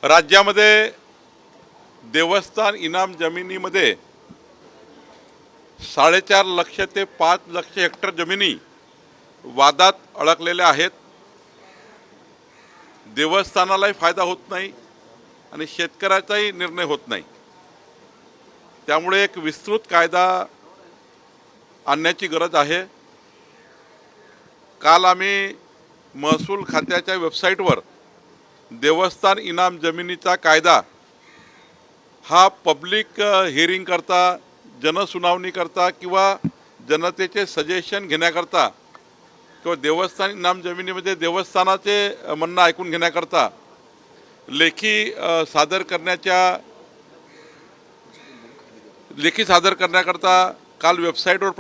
राज्यामध्ये देवस्थान इनाम जमिनीमध्ये 4.5 लाख ते 5 लाख हेक्टर जमिनी वादात अडकलेल्या आहेत। देवस्थानालाही फायदा होत नाही आणि शेतकऱ्याचाही निर्णय होत नाही। त्यामुळे एक विस्तृत कायदा आणण्याची गरज आहे। काल आम्ही महसूल खात्याच्या वेबसाईटवर देवस्थान इनाम जमिनीचा कायदा हा पब्लिक हिअरिंग करता, जनसुनावणी करता किंवा जनतेचे सजेशन घेण्याकरता किंवा देवस्थान इनाम जमिनीमध्ये देवस्थानाचे म्हणणं ऐकून घेण्याकरता लेखी सादर करण्याकरता काल वेबसाईटवर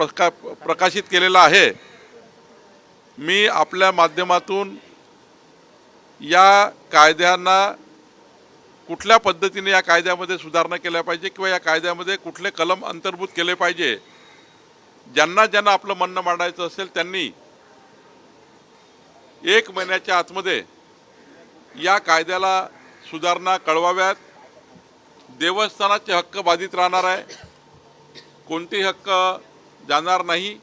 प्रकाशित केलेला आहे। मी आपल्या माध्यमातून या कायद्यांना कुठल्या पद्धतीने या कायद्यामध्ये सुधारणा केल्या पाहिजे किंवा या कायद्यामध्ये कुठले कलम अंतर्भूत केले पाहिजे, ज्यांना आपलं म्हणणं मांडायचं असेल त्यांनी 1 महिन्याच्या आतमध्ये या कायद्याला सुधारणा कळवाव्यात। देवस्थानाचे हक्क बाधित राहणार आहे, कोणतेही हक्क जाणार नाही।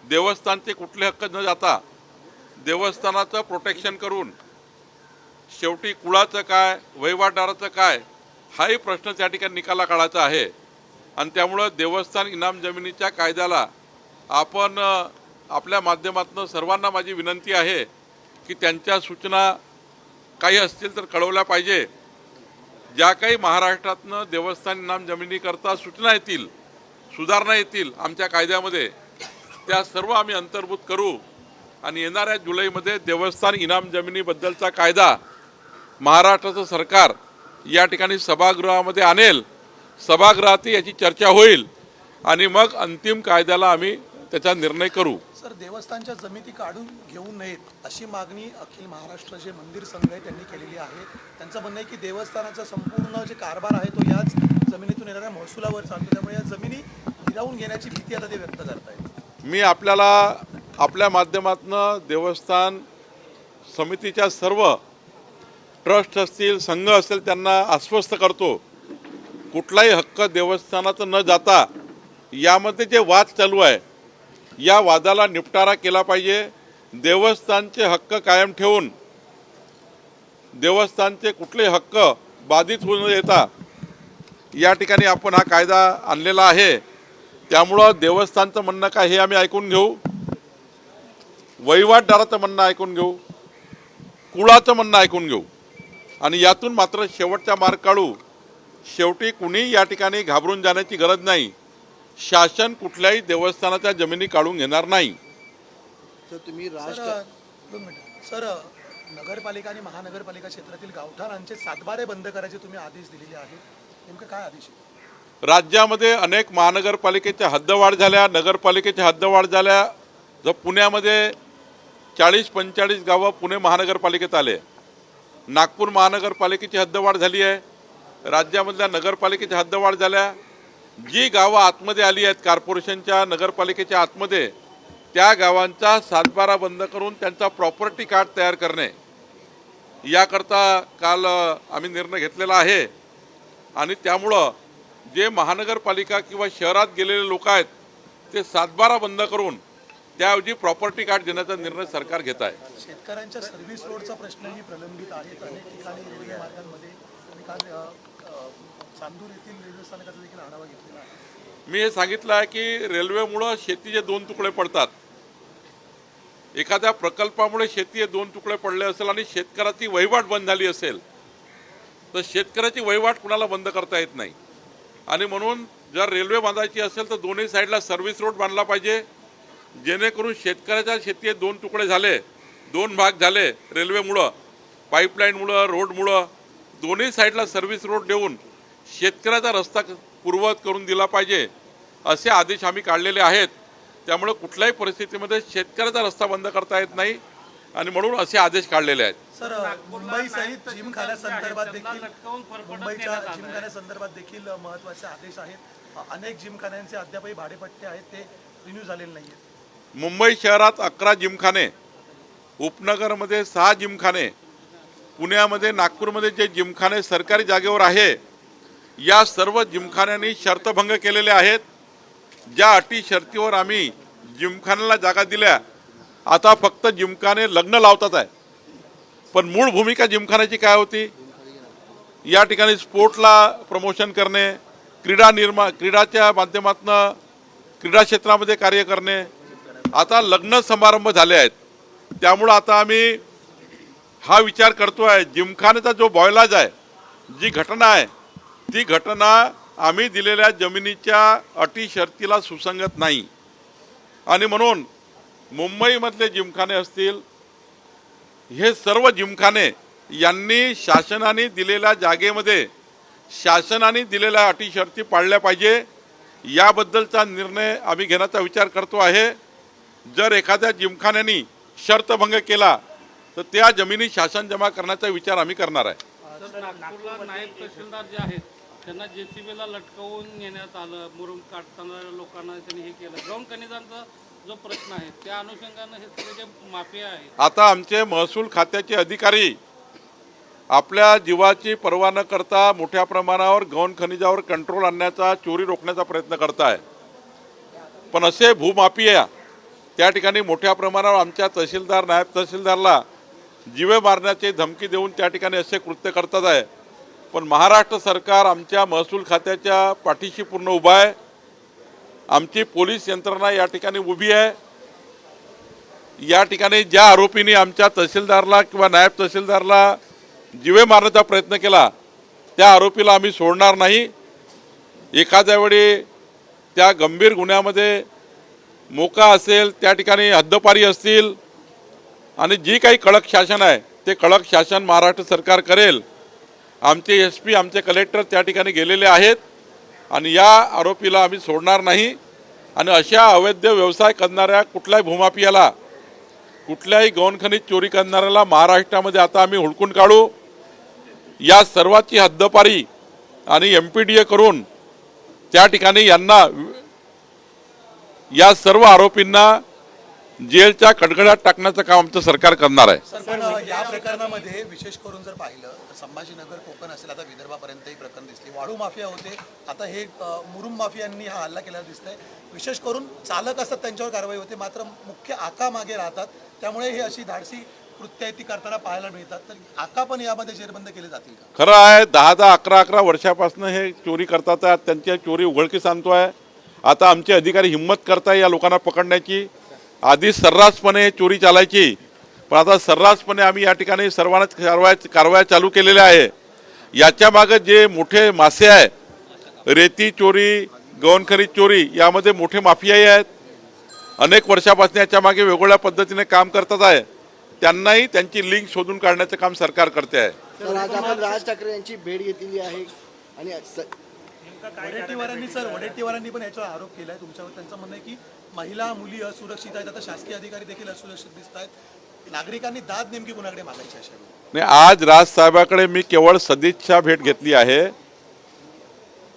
देवस्थानचे कुठले हक्क न जाता देवस्थानाचं प्रोटेक्शन करून शेवटी कुळाचं काय, वहिवाटदाराचं काय, हाही प्रश्न त्या ठिकाणी निकाला काढायचा आहे। आणि त्यामुळं देवस्थान इनाम जमिनीच्या कायद्याला आपण आपल्या माध्यमातून सर्वांना माझी विनंती आहे की त्यांच्या सूचना काही असतील तर कळवल्या पाहिजे। ज्या काही महाराष्ट्रातनं देवस्थान इनाम जमिनीकरता सूचना येतील, सुधारणा येतील आमच्या कायद्यामध्ये, त्या सर्व आम्ही अंतर्भूत करू आणि येणाऱ्या जुलैमध्ये देवस्थान इनाम जमिनीबद्दलचा कायदा महाराष्ट्राचं सरकार या ठिकाणी सभागृहामध्ये आणेल। सभागृहात याची चर्चा होईल आणि मग अंतिम कायद्याला आम्ही त्याचा निर्णय करू। सर, देवस्थानच्या जमिनी काढून घेऊ नयेत अशी मागणी अखिल महाराष्ट्र जे मंदिर संघ आहे त्यांनी केलेली आहे। त्यांचं म्हणणं आहे की देवस्थानाचा संपूर्ण जे कारभार आहे तो याच जमिनीतून येणाऱ्या महसुलावर चालतो, त्यामुळे या जमिनी हिरावून घेण्याची भीती आता ते व्यक्त करतायत। मी आपल्याला आपल्या माध्यमातून देवस्थान समितीच्या सर्व ट्रस्ट असतील, संघ असेल त्यांना आश्वस्त करतो, कुठलाही हक्क देवस्थानाचं न जाता यामध्ये जे वाद चालू आहे या वादाला निपटारा केला पाहिजे। देवस्थानचे हक्क कायम ठेवून देवस्थानचे कुठले हक्क बाधित होऊ न देता या ठिकाणी आपण हा कायदा आणलेला आहे। त्यामुळं देवस्थानचं म्हणणं काय हे आम्ही ऐकून घेऊ, वहिवाटदाराचं म्हणणं ऐकून घेऊ, कुळाचं म्हणणं ऐकून घेऊ आणि यातून मात्र शेवटचा मार्ग काढू। शेवटी कुणी या ठिकाणी घाबरून जाण्याची गरज नाही। शासन कुठल्याही देवस्थानाच्या जमिनी काढून घेणार नाही। तर तुम्ही सर, नगरपालिका आणि महानगरपालिका क्षेत्रातील गावठाणांचे सातबारे बंद करायचे तुम्ही आदेश दिलेले आहेत, नेमकं काय आदेश आहे? राज्यामध्ये अनेक महानगरपालिकेच्या हद्दवाढ झाल्या, नगरपालिकेच्या हद्दवाढ झाल्या। जर पुण्यामध्ये 40-45 गावं पुणे महानगरपालिकेत आले, नागपूर महानगरपालिकेची हद्दवाढ झाली आहे, राज्यामधल्या नगरपालिकेच्या हद्दवाढ झाल्या। जी गावं आतमध्ये आली आहेत कॉर्पोरेशनच्या नगरपालिकेच्या आतमध्ये, त्या गावांचा सातबारा बंद करून त्यांचा प्रॉपर्टी कार्ड तयार करणे याकरता काल आम्ही निर्णय घेतलेला आहे। आणि त्यामुळं जे महानगरपालिका किंवा शहरात गेलेले लोक आहेत ते सातबारा बंद करून त्याऐवजी प्रॉपर्टी कार्ड देण्याचा निर्णय सरकार घेत आहे। शेतकऱ्यांच्या सर्व्हिस रोडचा प्रश्नही प्रलंबित आहेत अनेक ठिकाणी रेल्वे मार्गांमध्ये। चांदूर येथील रेल्वे स्थानकाचा देखील आढावा घेतलेला आहे। मी हे सांगितलं आहे की रेल्वेमुळं शेतीचे 2 तुकडे पडतात। एखाद्या प्रकल्पामुळे शेतीचे 2 तुकडे पडले असेल आणि शेतकऱ्याची वहिवाट बंद झाली असेल तर शेतकऱ्याची वहिवाट कुणाला बंद करता येत नाही। आणि म्हणून जर रेल्वे बांधायची असेल तर दोन्ही साईडला सर्व्हिस रोड बांधला पाहिजे, जेणेकरून शेतकऱ्याच्या शेतीचे 2 तुकडे झाले, 2 भाग झाले रेल्वेमुळं, पाईपलाईनमुळं, रोडमुळं, दोन्ही साईडला सर्व्हिस रोड देऊन शेतकऱ्याचा रस्ता पूर्ववत करून दिला पाहिजे असे आदेश आम्ही काढलेले आहेत। त्यामुळे कुठल्याही परिस्थितीमध्ये शेतकऱ्याचा रस्ता बंद करता येत नाही आणि म्हणून असे आदेश काढलेले आहेत। सर, मुंबईसहित जिमखान्यासंदर्भात देखील महत्त्वाचे आदेश आहेत। अनेक जिमखान्यांचे अद्यापही भाडेपट्टे आहेत ते रिन्यू झालेले नाही आहेत। मुंबई शहरात 11 जिमखाने, उपनगरमध्ये 6 जिमखाने पुण्यामध्ये नागपूरमध्ये जे जिमखाने सरकारी जागेवर आहे या सर्व जिमखान्यांनी शर्तभंग केलेले आहेत. ज्या अटी शर्तीवर आम्ही जिमखान्याला जागा दिल्या आता फक्त जिमखाने लग्न लावतात आहे. पण मूळ भूमिका जिमखान्याची काय होती? या ठिकाणी स्पोर्टला प्रमोशन करणे, क्रीडाच्या माध्यमातून क्रीडा क्षेत्रामध्ये कार्य करणे. आता लग्न समारंभ झाले आहेत. त्यामुळं आता आम्ही हा विचार करतो आहे जिमखान्याचा जो बॉयलाज आहे, जी घटना आहे ती घटना आम्ही दिलेल्या जमिनीच्या अटी शर्तीला सुसंगत नाही. आणि म्हणून मुंबईमधले जिमखाने असतील, हे सर्व जिमखाने यांनी शासनाने दिलेल्या जागेमध्ये शासनाने दिलेल्या अटी शर्ती पाळल्या पाहिजे. याबद्दलचा निर्णय आम्ही घेण्याचा विचार करतो आहे. जर एखाद्या जिमखान्याने शर्तभंग केला तर त्या जमिनी शासन जमा करण्याचा विचार आम्ही करणार आहे. नागपूरला नायब तहसीलदार जे आहेत त्यांना JCBला लटकवून नेण्यात आलं. मुरुम काढताना लोकांना त्यांनी हे केलं. गौण खनिजांचा जो प्रश्न आहे त्या अनुषंगानं हे सगळे जे माफिया आहेत. आता आमचे महसूल खात्याचे अधिकारी आपल्या जीवाची पर्वा न करता मोठ्या प्रमाणावर गौण खनिजावर कंट्रोल आणण्याचा, चोरी रोखण्याचा प्रयत्न करत आहे. पण असे भूमाफिया त्या ठिकाणी मोठ्या प्रमाणावर आमच्या तहसीलदार, नायब तहसीलदारला जीवे मारण्याची धमकी देऊन त्या ठिकाणी असे कृत्य करतात आहे. पण महाराष्ट्र सरकार आमच्या महसूल खात्याच्या पाठीशी पूर्ण उभा आहे. आमची पोलीस यंत्रणा या ठिकाणी उभी आहे. या ठिकाणी ज्या आरोपींनी आमच्या तहसीलदारला किंवा नायब तहसीलदारला जीवे मारण्याचा प्रयत्न केला त्या आरोपीला आम्ही सोडणार नाही. एखाद्या वेळी त्या गंभीर गुन्ह्यामध्ये मोका असेल, त्या ठिकाणी हद्दपारी असतील आणि जी काही कडक शासन आहे ते कडक शासन महाराष्ट्र सरकार करेल. आमचे SP, आमचे कलेक्टर त्या ठिकाणी गेलेले आहेत आणि या आरोपीला आम्ही सोडणार नाही. आणि अशा अवैध व्यवसाय करणाऱ्या कुठल्याही भूमाफियाला, कुठल्याही गौण खनिज चोरी करणाऱ्याला महाराष्ट्रामध्ये आता आम्ही हुडकून काढू. या सर्वाची हद्दपारी आणि MPDA करून त्या ठिकाणी यांना, या सर्व आरोपींना जेलच्या कडकडात टाकण्याचं काम आमचं सरकार करणार आहे. सर, पण या प्रकरणामध्ये विशेष करून जर पाहिलं तर संभाजीनगर, कोकण असेल, आता विदर्भापर्यंतही प्रकरण दिसली. वाळू माफिया होते, आता हे मुरुम माफियांनी हा हल्ला केलेला दिसतंय. विशेष करून चालक असतात त्यांच्यावर कारवाई होते, मात्र मुख्य आका मागे राहतात. त्यामुळे हे अशी धाडसी कृत्य ती करताना पाहायला मिळतात. तर आका पण यामध्ये जेरबंद केले जातील का? खरं आहे, 10-10, 11-11 वर्षापासून हे चोरी करतात. त्यांची चोरी उघडकीस आणतो आहे. आता आमचे अधिकारी हिंमत करताय या लोकांना पकडण्याची. आधी सर्रासपणे चोरी चालायची, पण आता सर्रासपणे आम्ही या ठिकाणी सर्वांनाच कारवाया चालू केलेल्या आहे. याच्या मागे जे मोठे मासे आहे, रेती चोरी, गौण खनिज चोरी, यामध्ये मोठे माफियाही आहेत. अनेक वर्षापासून याच्या मागे वेगवेगळ्या पद्धतीने काम करतात आहे. त्यांनाही त्यांची लिंक शोधून काढण्याचं काम सरकार करते आहे. तर आज आपण राज ठाकरे यांची भेट घेतलेली आहे आणि वडेट्टीवारांनी पण याच्यावर आरोप केलाय तुमच्यावर. त्यांचं म्हणणं आहे की महिला, मुली असुरक्षित आहेत. आता शासकीय अधिकारी देखील असुरक्षित दिसत आहेत. नागरिकांनी दाद नेमकी कुणाकडे मागायची अशा नाही, आज राजसाहेबाकडे मी केवळ सदिच्छा भेट घेतली आहे.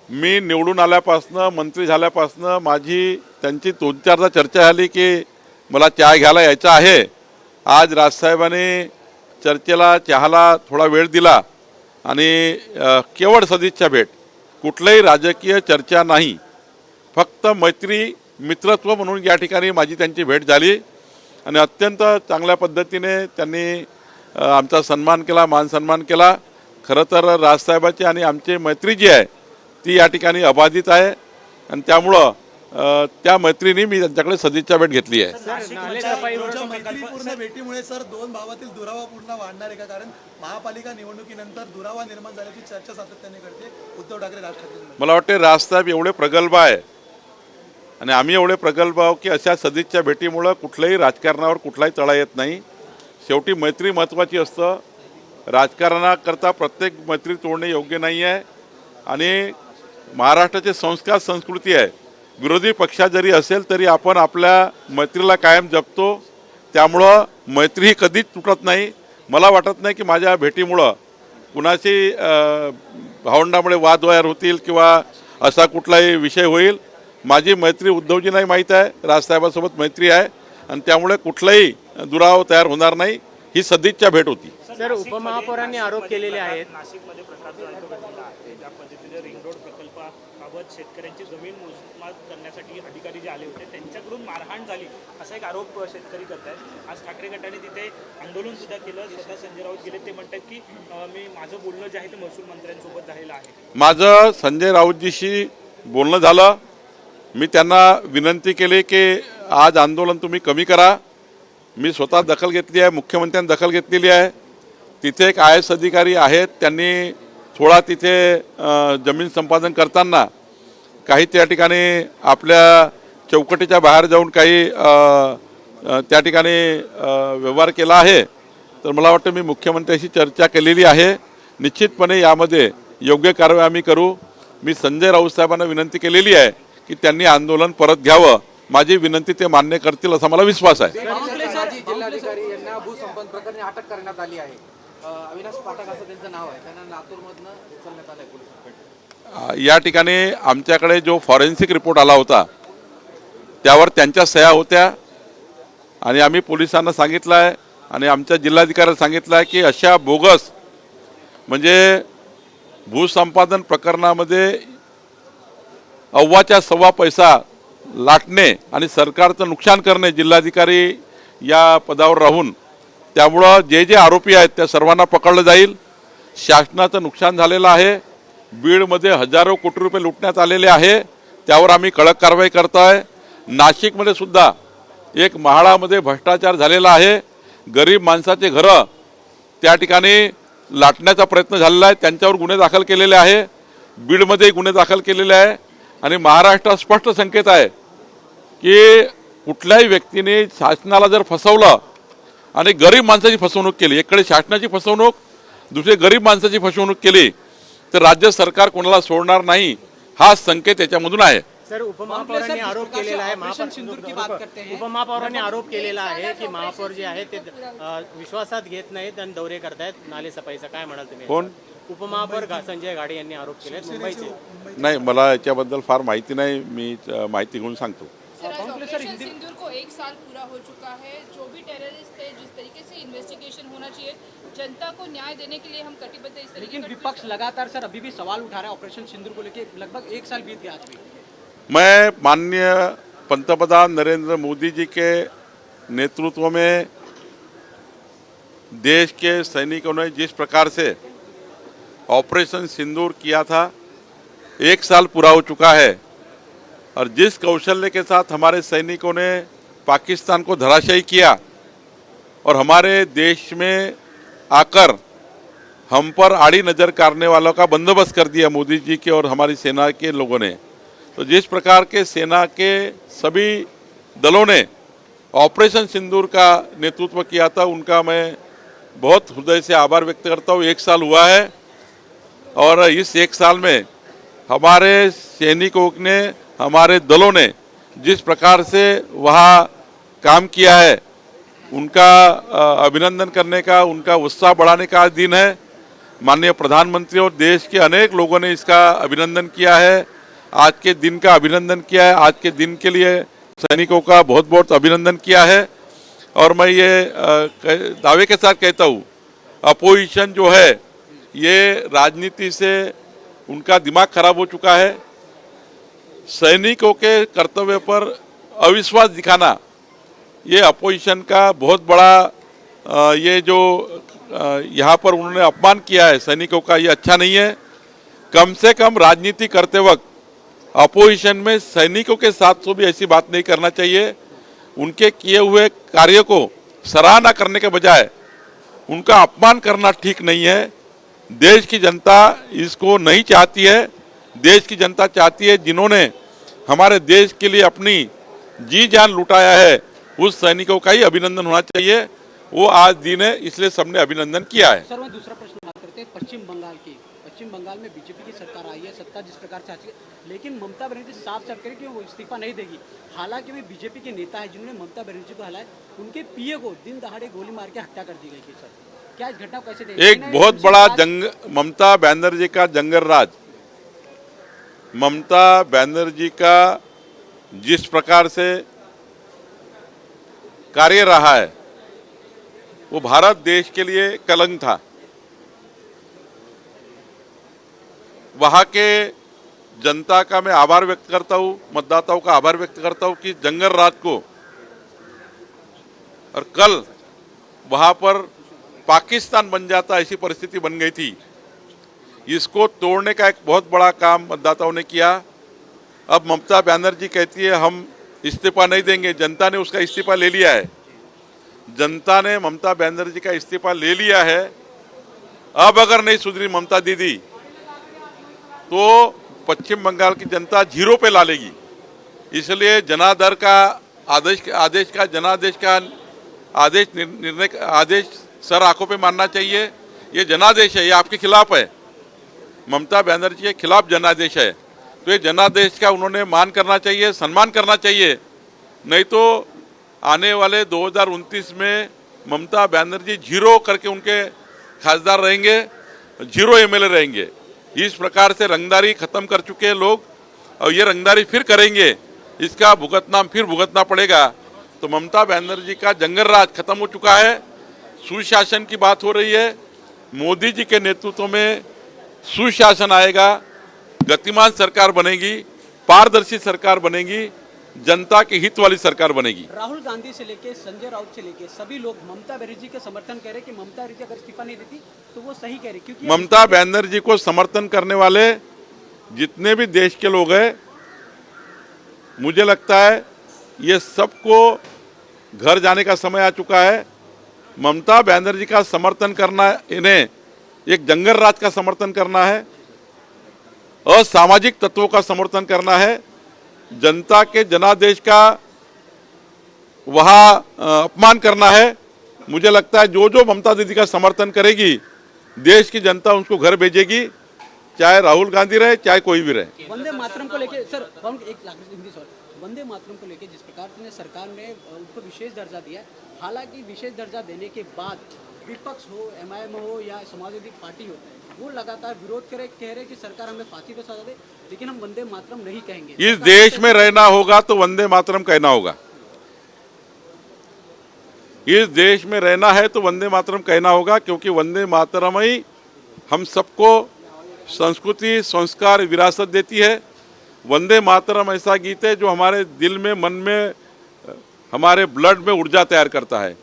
मी निवडून आल्यापासनं, मंत्री झाल्यापासनं माझी त्यांची 2-4दा चर्चा झाली की मला चहा घ्यायला यायचं आहे. आज राजसाहेबांनी चहाला थोडा वेळ दिला आणि केवळ सदिच्छा भेट, कुठलंही राजकीय चर्चा नाही, फक्त मैत्री, मित्रत्व म्हणून या ठिकाणी माझी त्यांची भेट झाली. आणि अत्यंत चांगल्या पद्धतीने त्यांनी आमचा सन्मान केला, मान सन्मान केला. खरं तर राजसाहेबाची आणि आमची मैत्री जी आहे ती या ठिकाणी अबाधित आहे आणि त्यामुळं त्या मैत्रिणी मी त्यांच्याकडे सदिच्छा भेट घेतली आहे. मैत्रीपूर्ण भेटीमुळे सर दोन भावातील दुरावा पूर्ण वाढणार आहे का? कारण महापालिका निवडणुकीनंतर दुरावा निर्माण झाल्याची चर्चा सातत्याने करते उद्धव ठाकरे, राज ठाकरे. मला वाटते राजसाहेब एवढे प्रगल्भ आहे आणि आम्ही एवढे प्रगल्भ आहोत की अशा सदिच्छा भेटीमुळं कुठल्याही राजकारणावर कुठलाही तळा येत नाही. शेवटी मैत्री महत्त्वाची असतं. राजकारणाकरता प्रत्येक मैत्री तोडणे योग्य नाही आहे. आणि महाराष्ट्राचे संस्कार, संस्कृती आहे. विरोधी पक्षा जरी असेल तरी आपण आपल्या मैत्रीला कायम जपतो. त्यामुळं मैत्री ही कधीच तुटत नाही. मला वाटत नाही की माझ्या भेटीमुळं कुणाची भावंडामुळे वाद तयार होतील किंवा असा कुठलाही विषय होईल. माझी मैत्री उद्धवजींनाही माहीत आहे, राजसाहेबांसोबत मैत्री आहे आणि त्यामुळे कुठलाही दुरावा तयार होणार नाही. ही सदिच्छा भेट होती. सर, उपमहापौरांनी आरोप केलेले आहेत. नाशिकमध्ये प्रकार जो आहे तो घडलेला आहे. ज्या पद्धतीने रिंग रोड प्रकल्पाबाबत शेतकऱ्यांची जमीन मोजमाप करण्यासाठी अधिकारी जे आले होते त्यांच्याकडून मारहाण झाली असा एक आरोप शेतकरी करत आहेत. आज ठाकरे गटाने तिथे आंदोलन सुद्धा केलं. स्वतः संजय राऊत गेले, ते म्हणतात की माझं बोलणं जे आहे ते महसूल मंत्र्यांसोबत झालेलं आहे. माझं संजय राऊतजीशी बोलणं झालं. मी त्यांना विनंती केली की आज आंदोलन तुम्ही कमी करा. मी स्वतः दखल घेतली आहे, मुख्यमंत्र्यांनी दखल घेतलेली आहे. तिथे एक IAS अधिकारी आहेत, त्यांनी थोडा तिथे जमीन संपादन करताना काही त्या ठिकाणी आपल्या चौकटीच्या बाहेर जाऊन काही त्या ठिकाणी व्यवहार केला आहे. तर मला वाटतं मी मुख्यमंत्र्यांशी चर्चा केलेली आहे. निश्चितपणे यामध्ये योग्य कारवाई आम्ही करू. मी संजय राऊत साहेबांना विनंती केलेली आहे की त्यांनी आंदोलन परत घ्यावं. माझी विनंती ते मान्य करतील असा मला विश्वास आहे. जिल्हाधिकारी यांना भूसंबंध प्रकरणी अटक करण्यात आली आहे. अविनाश पाठक असं त्यांचं नाव आहे. त्यांना लातूरमधनं उचलण्यात आलंय पोलिसांकडे. या ठिकाणी आमच्याकडे जो फॉरेन्सिक रिपोर्ट आला होता त्यावर त्यांच्या सह्या होत्या आणि आम्ही पोलिसांना सांगितलं आहे आणि आमच्या जिल्हाधिकाऱ्याला सांगितलं आहे की अशा बोगस म्हणजे भूसंपादन प्रकरणामध्ये अव्वाच्या सव्वा पैसा लाटणे आणि सरकारचं नुकसान करणे जिल्हाधिकारी या पदावर राहून, त्यामुळं जे जे आरोपी आहेत त्या सर्वांना पकडलं जाईल. शासनाचं नुकसान झालेलं आहे. बीडमध्ये हजारो कोटी रुपये लुटण्यात आलेले आहे, त्यावर आम्ही कडक कारवाई करतो आहे. नाशिकमध्ये सुद्धा एक म्हाडामध्ये भ्रष्टाचार झालेला आहे. गरीब माणसाचे घरं त्या ठिकाणी लाटण्याचा प्रयत्न झालेला आहे, त्यांच्यावर गुन्हे दाखल केलेले आहे. बीडमध्ये गुन्हे दाखल केलेले आहे आणि महाराष्ट्रात स्पष्ट संकेत आहे की कुठल्याही व्यक्तीने शासनाला जर फसवलं आणि गरीब माणसाची फसवणूक केली, एकडे शासनाची फसवणूक, दुसरी गरीब माणसाची फसवणूक केली तर राज्य सरकार कोणाला सोडणार नाही, हा संकेत याच्यामधून आहे. सर, उपमहापौरांनी आरोप केलेला आहे. उपमहापौरांनी आरोप केलेला आहे की महापौर जे आहे ते विश्वासात घेत नाहीत आणि दौरे करतायत नाले सफाईचा. काय म्हणाल तुम्ही? कोण? उपमहापौर संजय गाडे यांनी आरोप केले मुंबईचे. नाही, मला याच्याबद्दल फार माहिती नाही. मी माहिती घेऊन सांगतो. सर, आज ऑपरेशन सिंदूर को 1 साल पूरा हो चुका है. जो भी टेररिस्ट थे, जिस तरीके से इन्वेस्टिगेशन होना चाहिए, जनता को न्याय देने के लिए हम कटिबद्ध. इस लेकिन विपक्ष लगातार सर अभी भी सवाल उठा रहा है ऑपरेशन सिंदूर को लेकर. लगभग 1 साल बीत गया आज भी. मैं माननीय पंतप्रधान नरेंद्र मोदी जी के नेतृत्व में देश के सैनिकों ने जिस प्रकार से ऑपरेशन सिंदूर किया था, 1 साल पूरा हो चुका है और जिस कौशल्य के साथ हमारे सैनिकों ने पाकिस्तान को धराशायी किया और हमारे देश में आकर हम पर आड़ी नज़र करने वालों का बंदोबस्त कर दिया मोदी जी के और हमारी सेना के लोगों ने, तो जिस प्रकार के सेना के सभी दलों ने ऑपरेशन सिंदूर का नेतृत्व किया था, उनका मैं बहुत हृदय से आभार व्यक्त करता हूँ. 1 साल हुआ है और इस 1 साल में हमारे सैनिकों ने, हमारे दलों ने जिस प्रकार से वहाँ काम किया है, उनका अभिनंदन करने का, उनका उत्साह बढ़ाने का आज दिन है. माननीय प्रधानमंत्री और देश के अनेक लोगों ने इसका अभिनंदन किया है, आज के दिन का अभिनंदन किया है. आज के दिन के लिए सैनिकों का बहुत बहुत अभिनंदन किया है. और मैं ये दावे के साथ कहता हूँ, अपोजिशन जो है ये राजनीति से उनका दिमाग खराब हो चुका है. सैनिकों के कर्तव्य पर अविश्वास दिखाना, ये अपोजिशन का बहुत बड़ा ये जो यहाँ पर उन्होंने अपमान किया है सैनिकों का, ये अच्छा नहीं है. कम से कम राजनीति करते वक्त अपोजिशन में सैनिकों के साथ तो भी ऐसी बात नहीं करना चाहिए. उनके किए हुए कार्य को सराहना करने के बजाय उनका अपमान करना ठीक नहीं है. देश की जनता इसको नहीं चाहती है. देश की जनता चाहती है जिन्होंने हमारे देश के लिए अपनी जी जान लुटाया है, उस सैनिकों का ही अभिनंदन होना चाहिए. वो आज दिन है, इसलिए सबने अभिनंदन किया है. सर, मैं दूसरा प्रश्न बात करते हैं पश्चिम बंगाल की. पश्चिम बंगाल में बीजेपी की सरकार आई है, सत्ता जिस प्रकार से आती है, लेकिन ममता बनर्जी साफ साफ करें कि वो इस्तीफा नहीं देगी. हालांकि वे बीजेपी के नेता है जिन्होंने ममता बनर्जी को हलाया, उनके पीए को दिन दहाड़े गोली मार के हत्या कर दी गई थी. सर, क्या इस घटना को कैसे देखते हैं? एक बहुत बड़ा ममता बनर्जी का जंगल राज, ममता बनर्जी का जिस प्रकार से कार्य रहा है वो भारत देश के लिए कलंक था। वहाँ के जनता का मैं आभार व्यक्त करता हूँ, मतदाताओं का आभार व्यक्त करता हूँ कि जंगल राज को और कल वहाँ पर पाकिस्तान बन जाता ऐसी परिस्थिति बन गई थी। इसको तोड़ने का एक बहुत बड़ा काम मतदाताओं ने किया। अब ममता बनर्जी कहती है हम इस्तीफा नहीं देंगे, जनता ने उसका इस्तीफा ले लिया है। जनता ने ममता बनर्जी का इस्तीफा ले लिया है। अब अगर नहीं सुधरी ममता दीदी तो पश्चिम बंगाल की जनता जीरो पे ला लेगी। इसलिए जनादेश का आदेश सर आंखों पे मानना चाहिए। ये जनादेश है, ये आपके खिलाफ है, ममता बनर्जी के खिलाफ जनादेश है। तो ये जनादेश का उन्होंने मान करना चाहिए, सम्मान करना चाहिए। नहीं तो आने वाले 2029 में ममता बनर्जी जीरो करके उनके खासदार रहेंगे, जीरो एमएलए रहेंगे। इस प्रकार से रंगदारी खत्म कर चुके हैं लोग और ये रंगदारी फिर करेंगे, इसका भुगतना फिर भुगतना पड़ेगा। तो ममता बनर्जी का जंगल राज खत्म हो चुका है। सुशासन की बात हो रही है। मोदी जी के नेतृत्व में सुशासन आएगा, गतिमान सरकार बनेगी, पारदर्शी सरकार बनेगी, जनता के हित वाली सरकार बनेगी। राहुल गांधी से लेके संजय राउत से लेके सभी लोग ममता बनर्जी का समर्थन कह रहे कि ममता बनर्जी अगर इस्तीफा नहीं देती तो वो सही कह रही, क्योंकि ममता बनर्जी को समर्थन करने वाले जितने भी देश के लोग हैं, मुझे लगता है ये सबको घर जाने का समय आ चुका है। ममता बनर्जी का समर्थन करना, इन्हें एक जंगल राज का समर्थन करना है, असामाजिक तत्वों का समर्थन करना है, जनता के जनादेश का वहाँ अपमान करना है। मुझे लगता है जो जो ममता दीदी का समर्थन करेगी, देश की जनता उसको घर भेजेगी, चाहे राहुल गांधी रहे चाहे कोई भी रहे। वंदे मातरम को लेके सर वंदे मातरम को लेके जिस प्रकार से सरकार ने उनको विशेष दर्जा दिया है, हालांकि विशेष दर्जा देने के बाद विपक्ष हो, एमआईएम हो या समाजवादी पार्टी हो, वो लगातार विरोध कह रहे कि सरकार हमें फांसी पे सजा दे, लेकिन हम वंदे मातरम नहीं कहेंगे। इस देश में रहना होगा तो वंदे मातरम कहना होगा। इस देश में रहना है तो वंदे मातरम कहना होगा, क्योंकि वंदे मातरम ही हम सबको संस्कृति, संस्कार, विरासत देती है। वंदे मातरम ऐसा गीत है जो हमारे दिल में, मन में, हमारे ब्लड में ऊर्जा तैयार करता है।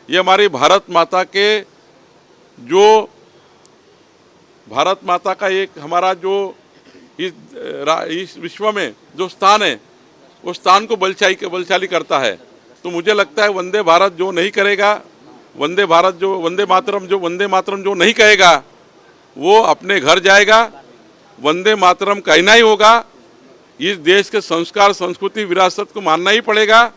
ये हमारी भारत माता का एक हमारा जो इस विश्व में जो स्थान है, उस स्थान को बलशाली करता है। तो मुझे लगता है वंदे भारत जो नहीं करेगा, वंदे मातरम जो नहीं कहेगा, वो अपने घर जाएगा। वंदे मातरम कहना ही होगा। इस देश के संस्कार, संस्कृति, विरासत को मानना ही पड़ेगा।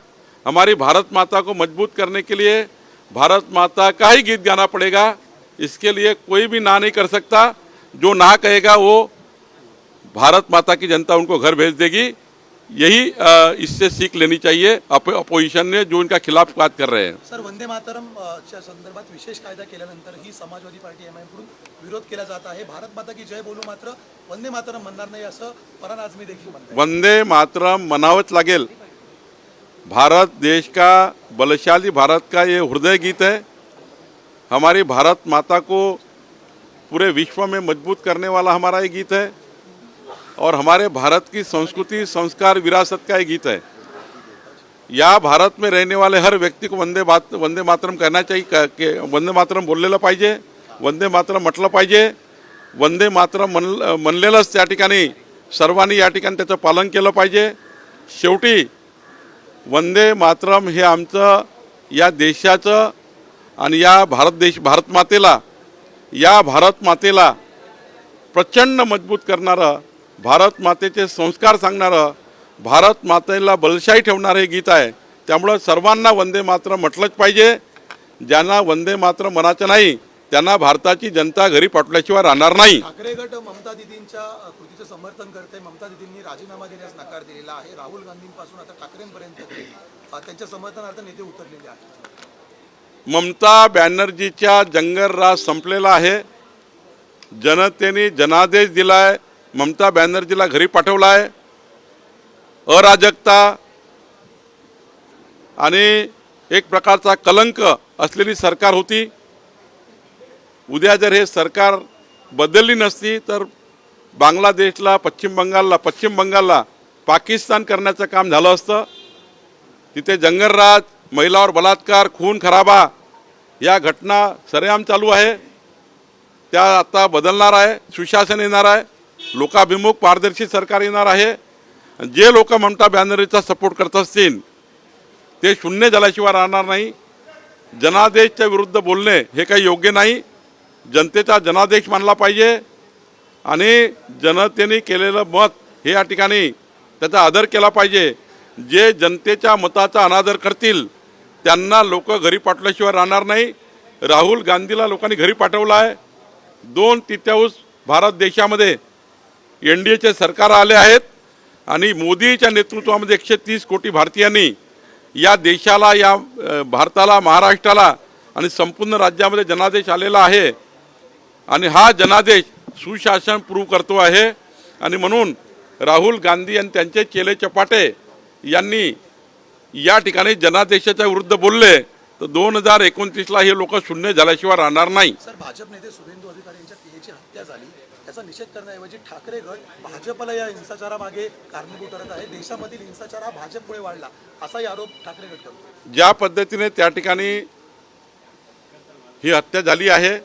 हमारी भारत माता को मजबूत करने के लिए भारत माता का ही गीत गाना पड़ेगा। इसके लिए कोई भी ना नहीं कर सकता। जो ना कहेगा वो भारत माता की जनता उनको घर भेज देगी। यही इससे सीख लेनी चाहिए अपोजिशन ने, जो इनका खिलाफ बात कर रहे हैं। सर, वंदे मातरम च्या संदर्भात विशेष कायदा केल्यानंतर ही समाजवादी पार्टी एमआयएम कडून विरोध केला जात आहे। भारत माता की जय बोलू मात्र वंदे मातरम म्हणणार नाही असं फरहान आझमी देखील म्हणतात। वंदे मातरम मनावच लागेल। भारत देश का, बलशाली भारत का ये हृदय गीत है। हमारी भारत माता को पूरे विश्व में मजबूत करने वाला हमारा ये गीत है और हमारे भारत की संस्कृति, संस्कार, विरासत का ये गीत है। या भारत में रहने वाले हर व्यक्ती को वंदे मातरम कहना चाहिए, वंदे मातरम बोललेलं पाहिजे, वंदे मातरम म्हटलं पाहिजे। वंदे मातरम म्हणलेलंच त्या ठिकाणी सर्वांनी या ठिकाणी त्याचं पालन केलं पाहिजे। शेवटी वंदे मातरम हे आमचं, या देशाचं आणि या भारत मातेला प्रचंड मजबूत करणारं, भारत मातेचे संस्कार सांगणारं, भारत मातेला बलशाही ठेवणारं हे गीत आहे। त्यामुळे सर्वांना वंदे मातरम म्हटलंच पाहिजे। ज्यांना वंदे मातरम म्हणायचं नाही त्यांना भारताची जनता घरी पाठवल्याशिवाय राहणार नाही। ठाकरे गट ममता दीदींच्या कृतीचं समर्थन करते। ममता दीदींनी राजीनामा देण्यास नकार दिलेला आहे। राहुल गांधींपासून आता ठाकरेंपर्यंत त्यांच्या समर्थनार्थ नेते उतरलेले आहेत। ममता बॅनर्जीच्या जंगल राज संपलेला आहे। जनतेने जनादेश दिलाय, ममता बॅनर्जीला घरी पाठवलाय। अराजकता आणि एक प्रकारचा कलंक असलेली सरकार होती. उद्या जर हे सरकार बदलली नसती तर बांगलादेशला, पश्चिम बंगालला पाकिस्तान करण्याचं काम झालं असतं. तिथे जंगलराज, महिलावर बलात्कार, खून खराबा या घटना सरेआम चालू आहे. त्या आता बदलणार आहे. सुशासन येणार आहे. लोकाभिमुख पारदर्शी सरकार येणार आहे. जे लोक ममता बॅनर्जीचा सपोर्ट करत असतील ते शून्य झाल्याशिवाय राहणार नाही. जनादेशच्या विरुद्ध बोलणे हे काही योग्य नाही. जनतेचा जनादेश मानला पाहिजे आणि जनतेने केलेलं मत हे या ठिकाणी त्याचा आदर केला पाहिजे. जे जनतेच्या मताचा अनादर करतील त्यांना लोक घरी पाठवल्याशिवाय राहणार नाही. राहुल गांधीला लोकांनी घरी पाठवलं आहे. 2/3 भारत देशामध्ये NDAचे सरकार आले आहेत आणि मोदीच्या नेतृत्वामध्ये 130 कोटी भारतीयांनी या देशाला, या भारताला, महाराष्ट्राला आणि संपूर्ण राज्यामध्ये जनादेश आलेला आहे. आणि हा जनादेश सुशासन प्रूव्ह करतो आहे. आणि म्हणून राहुल गांधी आणि त्यांचे चेले चपाटे यांनी या ठिकाणी जनादेशाच्या विरुद्ध बोलले तर 2029ला हे लोक शून्य झाल्याशिवाय राहणार नाही. सर, भाजप नेते शुभेंदू अधिकारी यांच्या पियेची हत्या झाली याचा निषेध करण्याऐवजी ठाकरे गट भाजपला या हिंसाचारामागे कारणीभूत ठरत आहे. देशामधील हिंसाचार हा भाजपमुळे वाढला असाही आरोप ठाकरे गट करतो. ज्या पद्धतीने त्या ठिकाणी ही हत्या झाली आहे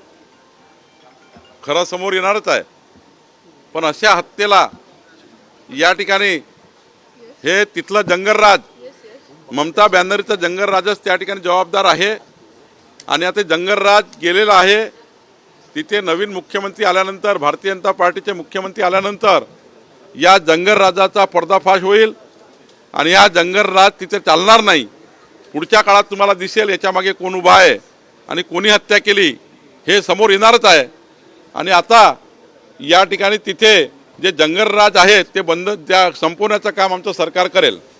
खरं समोर येणारच आहे. पण अशा हत्येला या ठिकाणी हे तिथलं जंगलराज, ममता बॅनर्जीचा जंगलराजच त्या ठिकाणी जबाबदार आहे. आणि आता जंगलराज गेलेला आहे. तिथे नवीन मुख्यमंत्री आल्यानंतर, भारतीय जनता पार्टीचे मुख्यमंत्री आल्यानंतर या जंगलराजाचा पर्दाफाश होईल आणि हा जंगलराज तिथे चालणार नाही. पुढच्या काळात तुम्हाला दिसेल याच्यामागे कोण उभा आहे आणि कोणी हत्या केली हे समोर येणारच आहे. आणि आता या ठिकाणी तिथे जे जंगलराज आहेत ते बंद, त्या संपवण्याचं काम आमचं सरकार करेल.